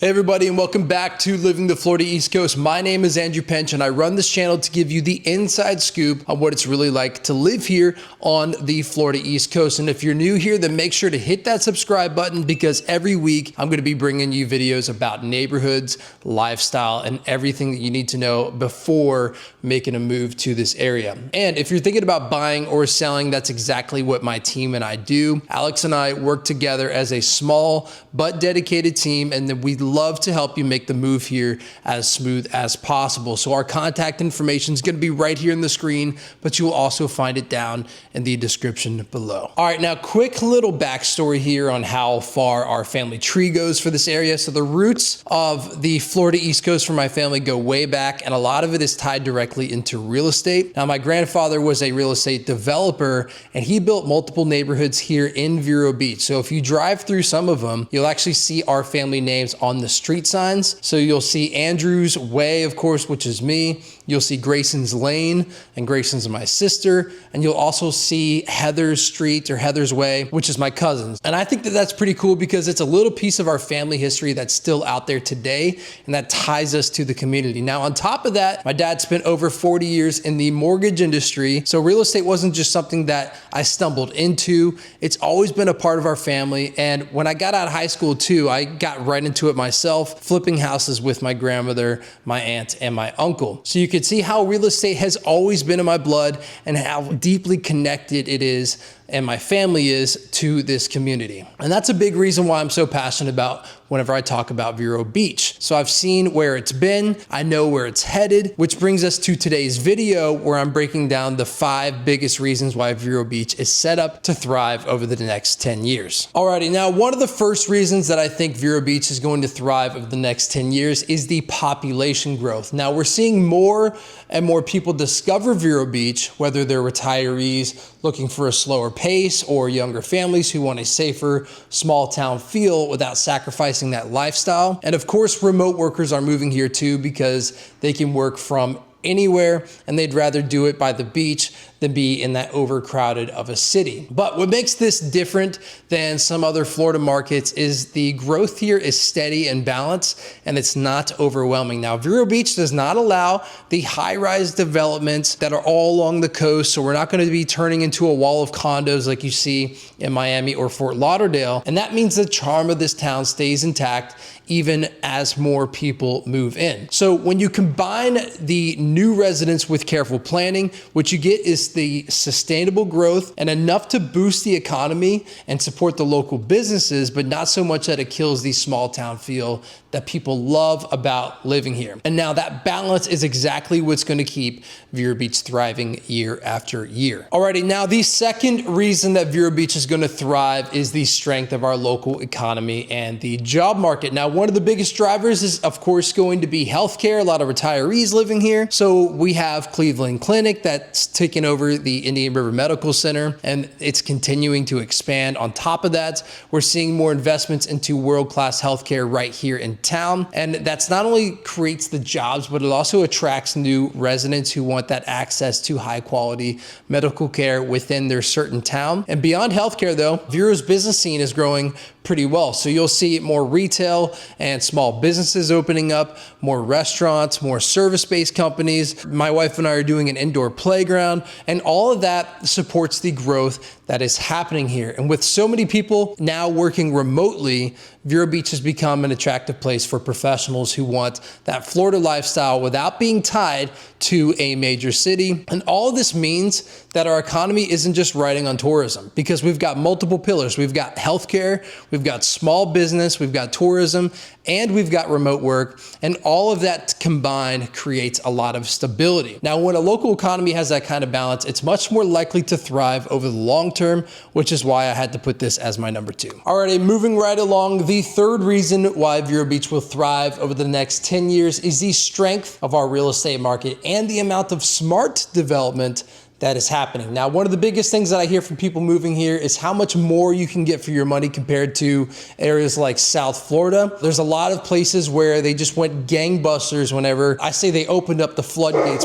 Hey everybody, and welcome back to Living the Florida East Coast. My name is Andrew Pench and I run this channel to give you the inside scoop on what it's really like to live here on the Florida East Coast. And if you're new here, then make sure to hit that subscribe button because every week I'm going to be bringing you videos about neighborhoods, lifestyle, and everything that you need to know before making a move to this area. And if you're thinking about buying or selling, that's exactly what my team and I do. Alex and I work together as a small but dedicated team, and then we love to help you make the move here as smooth as possible. So our contact information is going to be right here on the screen, but you will also find it down in the description below. All right, now quick little backstory here on how far our family tree goes for this area. So the roots of the Florida East Coast for my family go way back, and a lot of it is tied directly into real estate. Now, my grandfather was a real estate developer, and he built multiple neighborhoods here in Vero Beach. So if you drive through some of them, you'll actually see our family names on the street signs. So you'll see Andrew's Way, of course, which is me. You'll see Grayson's Lane, and Grayson's my sister. And you'll also see Heather's Street or Heather's Way, which is my cousin's. And I think that that's pretty cool because it's a little piece of our family history that's still out there today, and that ties us to the community. Now, on top of that, my dad spent over 40 years in the mortgage industry. So real estate wasn't just something that I stumbled into. It's always been a part of our family. And when I got out of high school too, I got right into it myself, flipping houses with my grandmother, my aunt, and my uncle. So you can see how real estate has always been in my blood and how deeply connected it is and my family is to this community. And that's a big reason why I'm so passionate about whenever I talk about Vero Beach. So I've seen where it's been, I know where it's headed, which brings us to today's video where I'm breaking down the 5 biggest reasons why Vero Beach is set up to thrive over the next 10 years. Alrighty, now one of the first reasons that I think Vero Beach is going to thrive over the next 10 years is the population growth. Now we're seeing more and more people discover Vero Beach, whether they're retirees looking for a slower pace or younger families who want a safer, small town feel without sacrificing that lifestyle. And of course, remote workers are moving here too because they can work from anywhere and they'd rather do it by the beach than be in that overcrowded of a city. But what makes this different than some other Florida markets is the growth here is steady and balanced, and it's not overwhelming. Now, Vero Beach does not allow the high-rise developments that are all along the coast, so we're not going to be turning into a wall of condos like you see in Miami or Fort Lauderdale. And that means the charm of this town stays intact even as more people move in. So when you combine the new residents with careful planning, what you get is the sustainable growth and enough to boost the economy and support the local businesses, but not so much that it kills the small town feel that people love about living here. And now that balance is exactly what's going to keep Vero Beach thriving year after year. Alrighty, now the second reason that Vero Beach is going to thrive is the strength of our local economy and the job market. Now, one of the biggest drivers is, of course, going to be healthcare. A lot of retirees living here. So we have Cleveland Clinic that's taken over the Indian River Medical Center, and it's continuing to expand. On top of that, we're seeing more investments into world-class healthcare right here in town. And that's not only creates the jobs, but it also attracts new residents who want that access to high quality medical care within their certain town. And beyond healthcare though, Vero's business scene is growing pretty well. So you'll see more retail and small businesses opening up, more restaurants, more service-based companies. My wife and I are doing an indoor playground, and all of that supports the growth that is happening here. And with so many people now working remotely, Vero Beach has become an attractive place for professionals who want that Florida lifestyle without being tied to a major city. And all of this means that our economy isn't just riding on tourism, because we've got multiple pillars. We've got healthcare, we've got small business, we've got tourism, and we've got remote work. And all of that combined creates a lot of stability. Now, when a local economy has that kind of balance, it's much more likely to thrive over the long term, which is why I had to put this as my number 2. Alrighty, moving right along, the third reason why Vero Beach will thrive over the next 10 years is the strength of our real estate market and the amount of smart development that is happening. Now, one of the biggest things that I hear from people moving here is how much more you can get for your money compared to areas like South Florida. There's a lot of places where they just went gangbusters whenever I say they opened up the floodgates.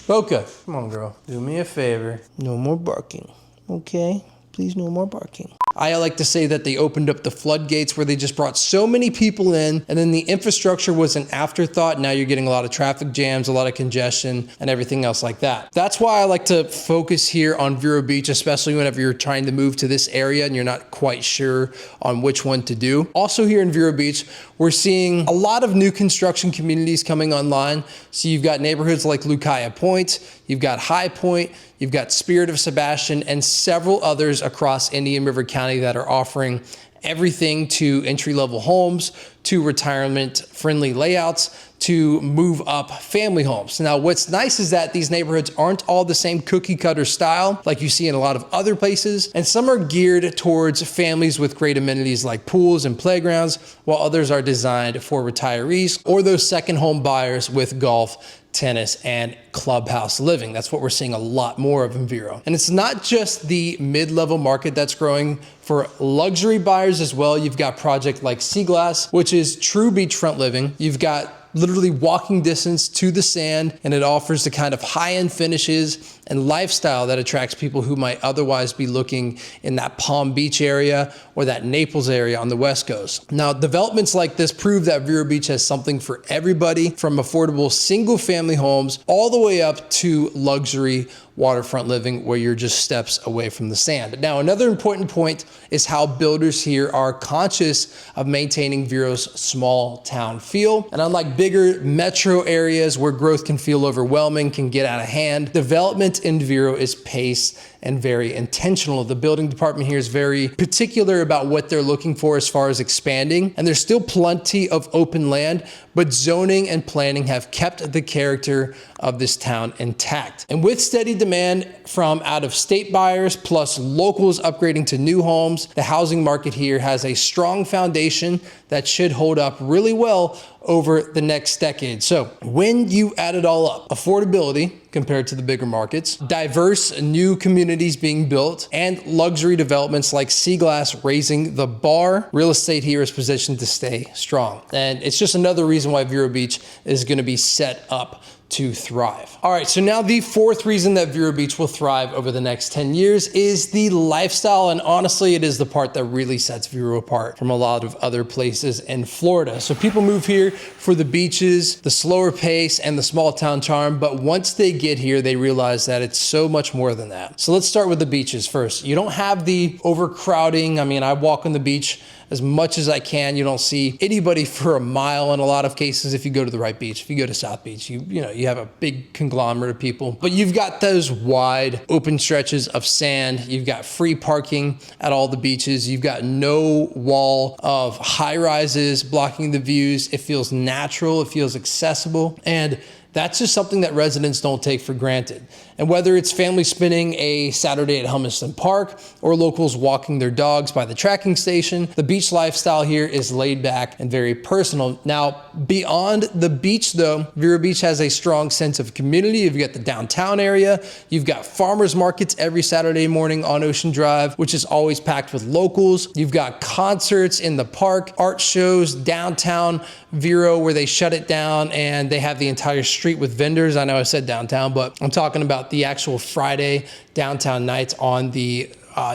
Boca, come on girl, do me a favor. No more barking, okay? Please, no more barking. I like to say that they opened up the floodgates where they just brought so many people in, and then the infrastructure was an afterthought. Now you're getting a lot of traffic jams, a lot of congestion, and everything else like that. That's why I like to focus here on Vero Beach, especially whenever you're trying to move to this area and you're not quite sure on which one to do. Also here in Vero Beach, we're seeing a lot of new construction communities coming online. So you've got neighborhoods like Lucaya Pointe, you've got High Point, you've got Spirit of Sebastian, and several others across Indian River County that are offering everything to entry-level homes, to retirement-friendly layouts, to move up family homes. Now, what's nice is that these neighborhoods aren't all the same cookie cutter style like you see in a lot of other places, and some are geared towards families with great amenities like pools and playgrounds, while others are designed for retirees or those second home buyers with golf, tennis, and clubhouse living. That's what we're seeing a lot more of in Vero. And it's not just the mid-level market that's growing. For luxury buyers as well, you've got projects like Seaglass, which is true beachfront living. You've got literally walking distance to the sand, and it offers the kind of high-end finishes and lifestyle that attracts people who might otherwise be looking in that Palm Beach area or that Naples area on the West Coast. Now, developments like this prove that Vero Beach has something for everybody, from affordable single-family homes all the way up to luxury waterfront living where you're just steps away from the sand. Now, another important point is how builders here are conscious of maintaining Vero's small town feel. And unlike bigger metro areas where growth can feel overwhelming, can get out of hand, development in Vero is paced and very intentional. The building department here is very particular about what they're looking for as far as expanding, and there's still plenty of open land, but zoning and planning have kept the character of this town intact. And with steady demand from out-of-state buyers plus locals upgrading to new homes, the housing market here has a strong foundation that should hold up really well over the next decade. So when you add it all up, affordability compared to the bigger markets, diverse new communities being built, and luxury developments like Seaglass raising the bar, real estate here is positioned to stay strong. And it's just another reason why Vero Beach is going to be set up to thrive. All right, so now the fourth reason that Vero Beach will thrive over the next 10 years is the lifestyle, and honestly, it is the part that really sets Vero apart from a lot of other places in Florida. So people move here for the beaches, the slower pace, and the small town charm, but once they get here, they realize that it's so much more than that. So let's start with the beaches first. You don't have the overcrowding. I mean, I walk on the beach as much as I can. You don't see anybody for a mile in a lot of cases if you go to the right beach. If you go to South Beach, you have a big conglomerate of people. But you've got those wide open stretches of sand. You've got free parking at all the beaches. You've got no wall of high rises blocking the views. It feels natural. It feels accessible. And that's just something that residents don't take for granted. And whether it's families spending a Saturday at Hummiston Park or locals walking their dogs by the tracking station, the beach lifestyle here is laid back and very personal. Now, beyond the beach though, Vero Beach has a strong sense of community. You've got the downtown area. You've got farmers markets every Saturday morning on Ocean Drive, which is always packed with locals. You've got concerts in the park, art shows downtown Vero where they shut it down and they have the entire street with vendors. I know I said downtown, but I'm talking about the actual Friday downtown nights on the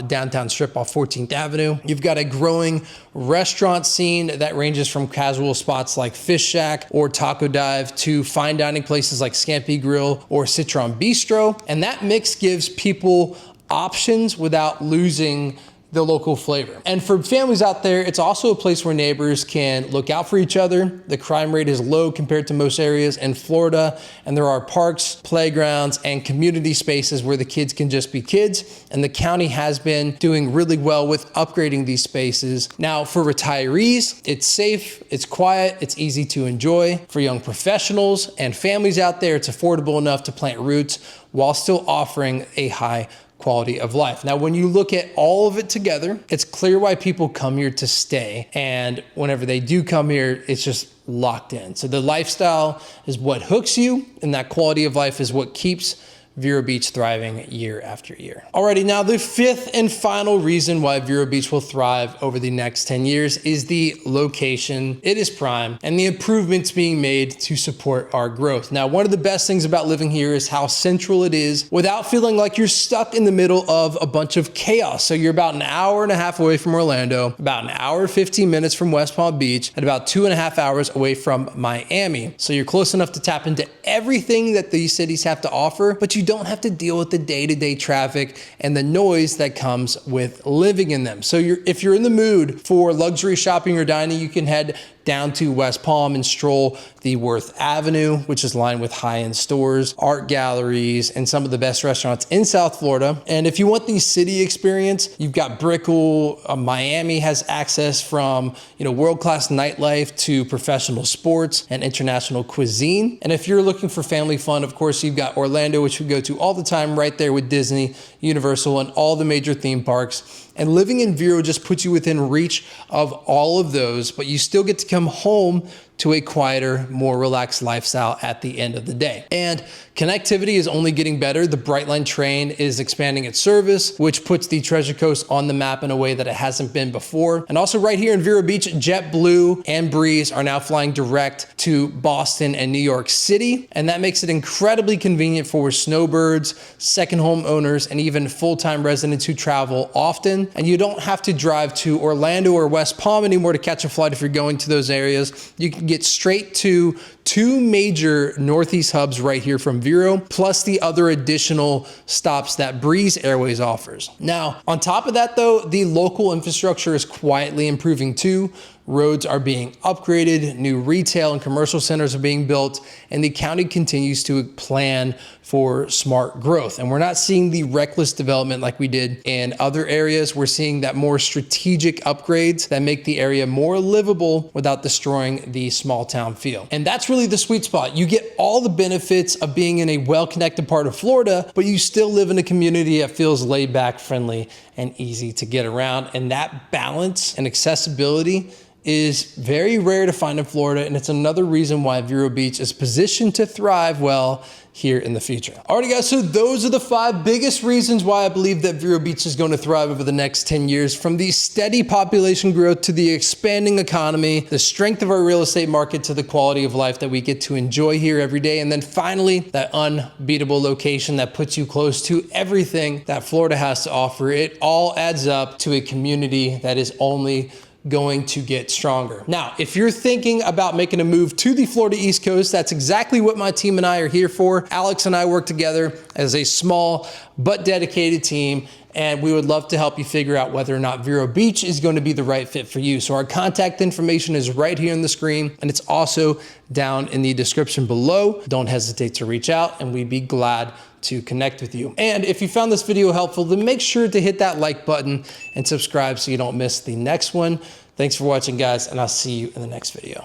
downtown strip off 14th Avenue. You've got a growing restaurant scene that ranges from casual spots like Fish Shack or Taco Dive to fine dining places like Scampi Grill or Citron Bistro. And that mix gives people options without losing the local flavor. And for families out there, it's also a place where neighbors can look out for each other. The crime rate is low compared to most areas in Florida, and there are parks, playgrounds, and community spaces where the kids can just be kids, and the county has been doing really well with upgrading these spaces. Now, for retirees, it's safe, it's quiet, it's easy to enjoy. For young professionals and families out there, it's affordable enough to plant roots while still offering a high quality of life. Now, when you look at all of it together, it's clear why people come here to stay. And whenever they do come here, it's just locked in. So the lifestyle is what hooks you, and that quality of life is what keeps Vero Beach thriving year after year. Alrighty, now the fifth and final reason why Vero Beach will thrive over the next 10 years is the location. It is prime and the improvements being made to support our growth. Now, one of the best things about living here is how central it is without feeling like you're stuck in the middle of a bunch of chaos. So you're about an hour and a half away from Orlando, about an hour, 15 minutes from West Palm Beach, and about 2.5 hours away from Miami. So you're close enough to tap into everything that these cities have to offer, but you don't have to deal with the day-to-day traffic and the noise that comes with living in them. So if you're in the mood for luxury shopping or dining, you can head down to West Palm and stroll the Worth Avenue, which is lined with high-end stores, art galleries, and some of the best restaurants in South Florida. And if you want the city experience, you've got Brickell. Miami has access from world-class nightlife to professional sports and international cuisine. And if you're looking for family fun, of course, you've got Orlando, which we go to all the time, right there with Disney, Universal, and all the major theme parks. And living in Vero just puts you within reach of all of those, but you still get to come home to a quieter, more relaxed lifestyle at the end of the day. And connectivity is only getting better. The Brightline train is expanding its service, which puts the Treasure Coast on the map in a way that it hasn't been before. And also right here in Vero Beach, JetBlue and Breeze are now flying direct to Boston and New York City. And that makes it incredibly convenient for snowbirds, second home owners, and even full-time residents who travel often. And you don't have to drive to Orlando or West Palm anymore to catch a flight if you're going to those areas. You can get straight to two major Northeast hubs right here from Vero, plus the other additional stops that Breeze Airways offers. Now, on top of that though, the local infrastructure is quietly improving too. Roads are being upgraded, new retail and commercial centers are being built, and the county continues to plan for smart growth. And we're not seeing the reckless development like we did in other areas. We're seeing that more strategic upgrades that make the area more livable without destroying the small town feel. And that's really the sweet spot. You get all the benefits of being in a well-connected part of Florida, but you still live in a community that feels laid back, friendly, and easy to get around. And that balance and accessibility is very rare to find in Florida, and it's another reason why Vero Beach is positioned to thrive well here in the future. Alrighty guys, so those are the 5 biggest reasons why I believe that Vero Beach is going to thrive over the next 10 years, from the steady population growth to the expanding economy, the strength of our real estate market to the quality of life that we get to enjoy here every day, and then finally, that unbeatable location that puts you close to everything that Florida has to offer. It all adds up to a community that is only going to get stronger. Now, if you're thinking about making a move to the Florida East Coast, that's exactly what my team and I are here for. Alex and I work together as a small but dedicated team, and we would love to help you figure out whether or not Vero Beach is going to be the right fit for you. So our contact information is right here on the screen, and it's also down in the description below. Don't hesitate to reach out, and we'd be glad to connect with you. And if you found this video helpful, then make sure to hit that like button and subscribe so you don't miss the next one. Thanks for watching, guys, and I'll see you in the next video.